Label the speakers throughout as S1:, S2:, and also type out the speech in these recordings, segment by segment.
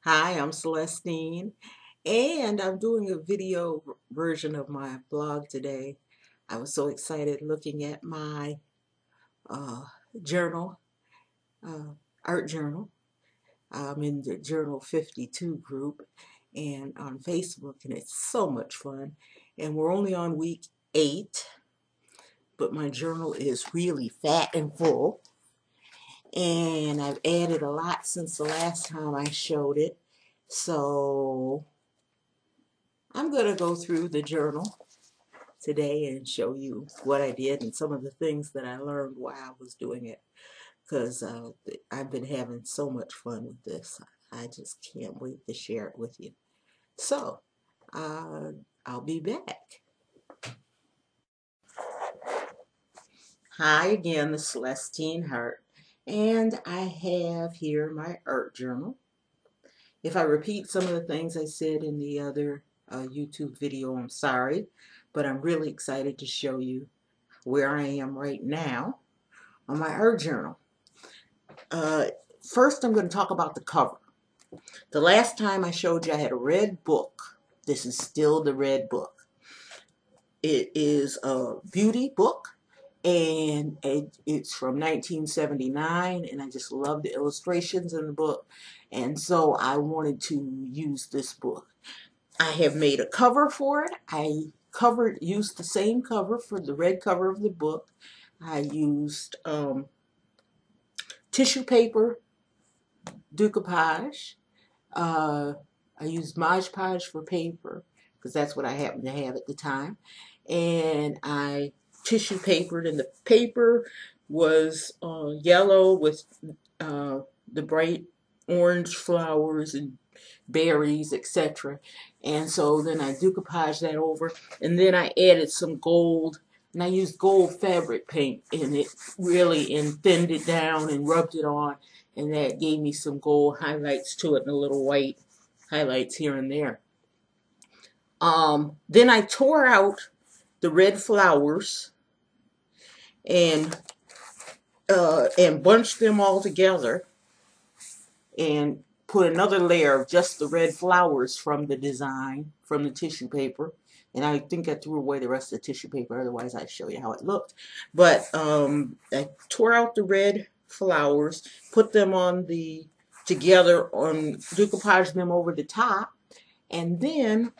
S1: Hi, I'm Celestine, and I'm doing a video version of my blog today. I was so excited looking at my uh, journal, uh, art journal. I'm in the Journal 52 group and on Facebook, and it's so much fun. And we're only on week 8, but my journal is really fat and full. And I've added a lot since the last time I showed it. So I'm going to go through the journal today and show you what I did and some of the things that I learned while I was doing it, because I've been having so much fun with this. I just can't wait to share it with you. So, uh, I'll be back. Hi again, the Celestine Hart, and I have here my art journal. If I repeat some of the things I said in the other YouTube video, I'm sorry, but I'm really excited to show you where I am right now on my art journal. Uh, First, I'm going to talk about the cover. The last time I showed you I had a red book. This is still the red book. It is a beauty book, and it's from 1979, and I just love the illustrations in the book, and so I wanted to use this book. I have made a cover for it. Used the same cover for the red cover of the book. I used tissue paper, decoupage. Uh, I used Mod Podge for paper because that's what I happened to have at the time. And I tissue papered, and the paper was yellow with uh, the bright orange flowers and berries, etc. And so then I decoupaged that over, and then I added some gold, and I used gold fabric paint in it, really, and thinned it down and rubbed it on, and that gave me some gold highlights to it and a little white highlights here and there. Then I tore out the red flowers and bunched them all together and put another layer of just the red flowers from the design, from the tissue paper. And I think I threw away the rest of the tissue paper, otherwise I'd show you how it looked. But I tore out the red flowers, put them on together, decoupaged them over the top, and then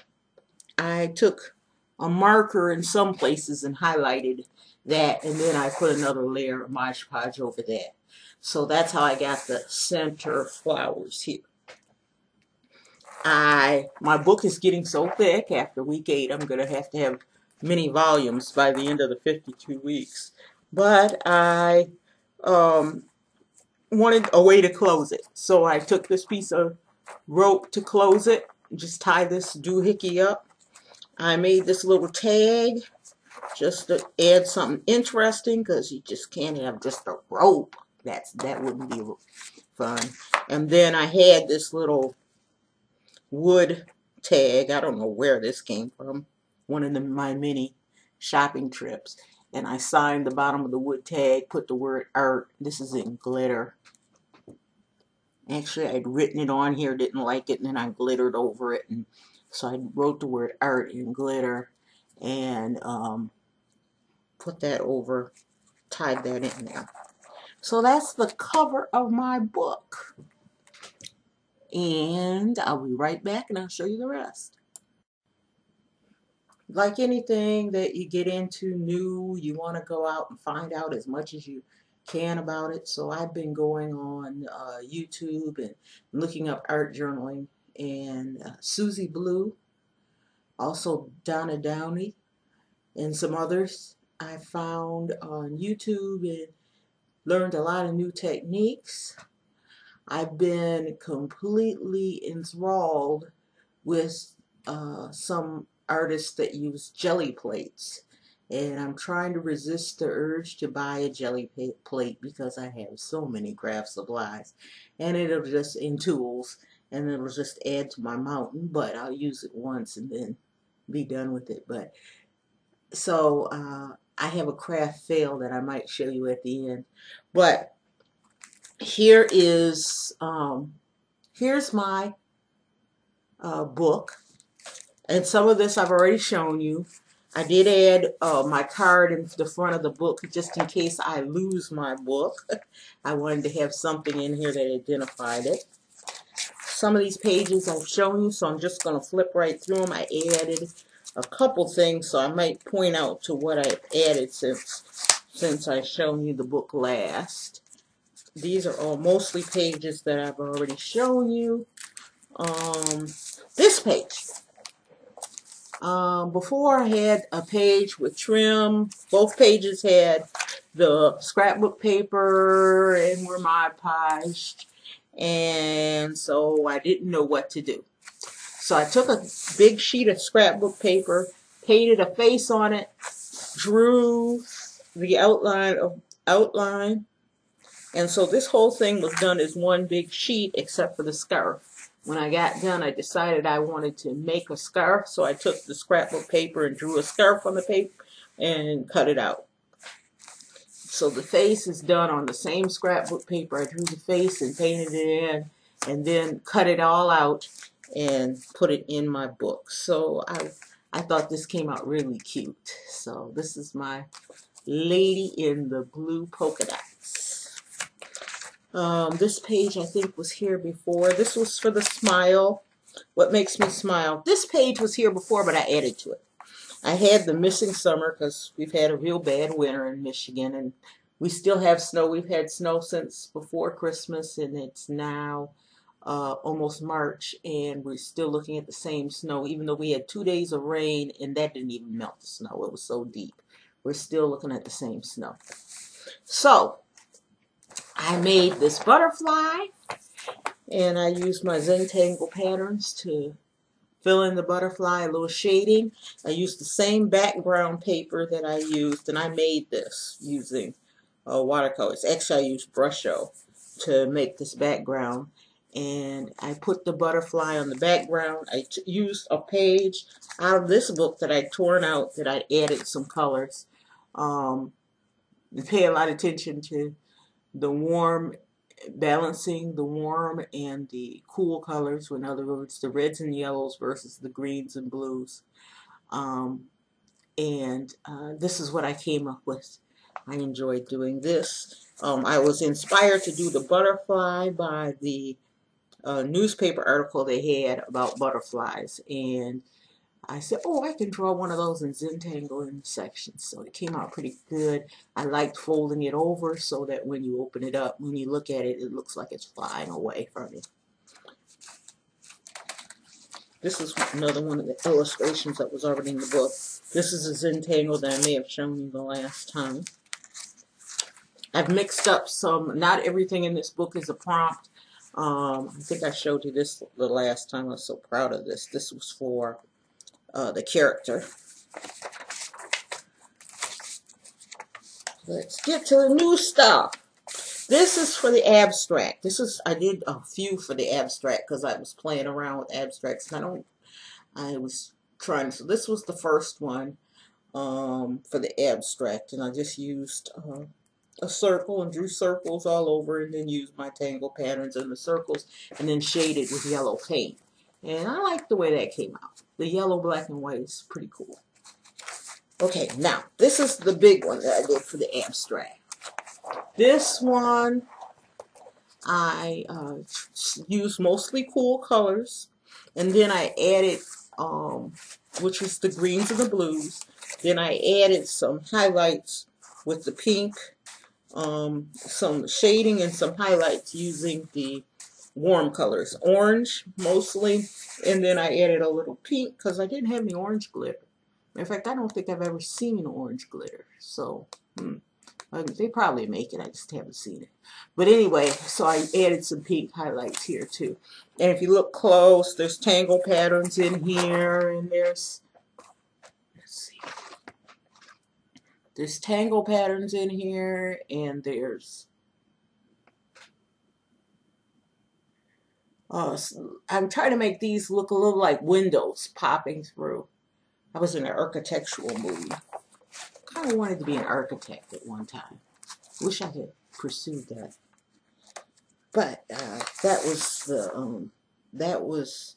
S1: I took a marker in some places and highlighted that, and then I put another layer of Mod Podge over that. So that's how I got the center flowers here. My book is getting so thick after week 8, I'm going to have many volumes by the end of the 52 weeks. But I wanted a way to close it. So I took this piece of rope to close it, just tie this doohickey up. I made this little tag just to add something interesting, because you just can't have just a rope. That wouldn't be fun. And then I had this little wood tag. I don't know where this came from. One of my many shopping trips. And I signed the bottom of the wood tag, put the word art. This is in glitter. Actually, I'd written it on here, didn't like it, and then I glittered over it. And so I wrote the word art in glitter and put that over, tied that in there. So that's the cover of my book. And I'll be right back and I'll show you the rest. Like anything that you get into new, you want to go out and find out as much as you can about it. So I've been going on YouTube and looking up art journaling, and Susie Blue, also Donna Downey, and some others I found on YouTube, and learned a lot of new techniques. I've been completely enthralled with some artists that use jelly plates, and I'm trying to resist the urge to buy a jelly plate because I have so many craft supplies, and it'll just, in tools, and it'll just add to my mountain, but I'll use it once and then be done with it. But so I have a craft fail that I might show you at the end. But here is here's my book. And some of this I've already shown you. I did add my card in the front of the book just in case I lose my book. I wanted to have something in here that identified it. Some of these pages I've shown you, so I'm just going to flip right through them. I added a couple things, so I might point out to what I've added since I've shown you the book last. These are all mostly pages that I've already shown you. This page. Before I had a page with trim. Both pages had the scrapbook paper and were Mod Podged. And so I didn't know what to do. So I took a big sheet of scrapbook paper, painted a face on it, drew the outline. And so this whole thing was done as one big sheet except for the scarf. When I got done, I decided I wanted to make a scarf, so I took the scrapbook paper and drew a scarf on the paper and cut it out. So the face is done on the same scrapbook paper. I drew the face and painted it in and then cut it all out and put it in my book. So I thought this came out really cute. So this is my lady in the blue polka dots. This page I think was here before. This was for the smile. What makes me smile? This page was here before, but I added to it. I had the missing summer because we've had a real bad winter in Michigan, and we still have snow. We've had snow since before Christmas, and it's now almost March, and we're still looking at the same snow, even though we had 2 days of rain, and that didn't even melt the snow. It was so deep. We're still looking at the same snow. So I made this butterfly, and I used my Zentangle patterns to fill in the butterfly, a little shading. I used the same background paper that I used, and I made this using watercolors. Actually, I used Brusho to make this background, and I put the butterfly on the background. I used a page out of this book that I'd torn out that I added some colors. Pay a lot of attention to the warm, balancing the warm and the cool colors. In other words, the reds and yellows versus the greens and blues. This is what I came up with. I enjoyed doing this. I was inspired to do the butterfly by the newspaper article they had about butterflies, and I said, oh, I can draw one of those in Zentangle in sections. So it came out pretty good. I liked folding it over so that when you open it up, when you look at it, it looks like it's flying away from you. This is another one of the illustrations that was already in the book. This is a Zentangle that I may have shown you the last time. I've mixed up some, not everything in this book is a prompt. I think I showed you this the last time. I was so proud of this. This was for the character. Let's get to the new stuff. This is for the abstract. I did a few for the abstract because I was playing around with abstracts. So this was the first one for the abstract, and I just used a circle and drew circles all over, and then used my tangle patterns in the circles, and then shaded with yellow paint. And I like the way that came out. The yellow, black, and white is pretty cool. Okay, now, this is the big one that I did for the abstract. This one, I used mostly cool colors, and then I added, which was the greens and the blues. Then I added some highlights with the pink, some shading and some highlights using the warm colors, orange mostly, and then I added a little pink because I didn't have any orange glitter. In fact, I don't think I've ever seen orange glitter, so they probably make it, I just haven't seen it. But anyway, so I added some pink highlights here too. And if you look close, there's tangle patterns in here, and there's tangle patterns in here, and there's I'm trying to make these look a little like windows popping through. I was in an architectural mood. Kind of wanted to be an architect at one time. Wish I had pursued that. But that was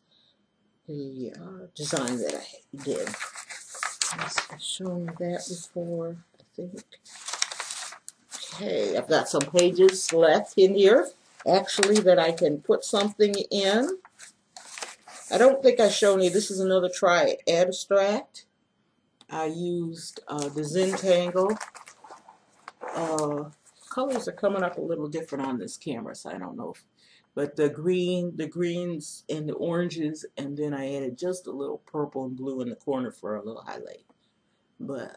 S1: the design that I did. I've shown you that before, I think. Okay, I've got some pages left in here, actually, that I can put something in. I don't think I've shown you, this is another try abstract. I used the Zentangle. Colors are coming up a little different on this camera, so I don't know if, but the greens and the oranges, and then I added just a little purple and blue in the corner for a little highlight. But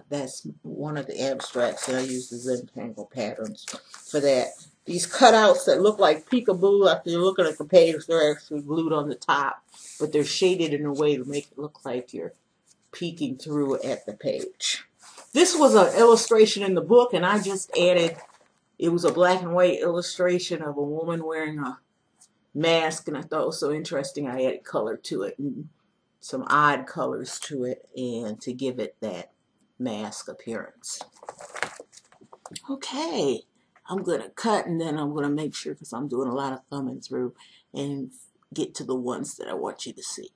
S1: that's one of the abstracts that I use the Zentangle patterns for that. These cutouts that look like peekaboo after you're looking at the page, they're actually glued on the top, but they're shaded in a way to make it look like you're peeking through at the page. This was an illustration in the book, and I just added, it was a black and white illustration of a woman wearing a mask, and I thought it was so interesting I added color to it, and some odd colors to it, and to give it that mask appearance. Okay, I'm going to cut, and then I'm going to make sure, because I'm doing a lot of thumbing through, and get to the ones that I want you to see.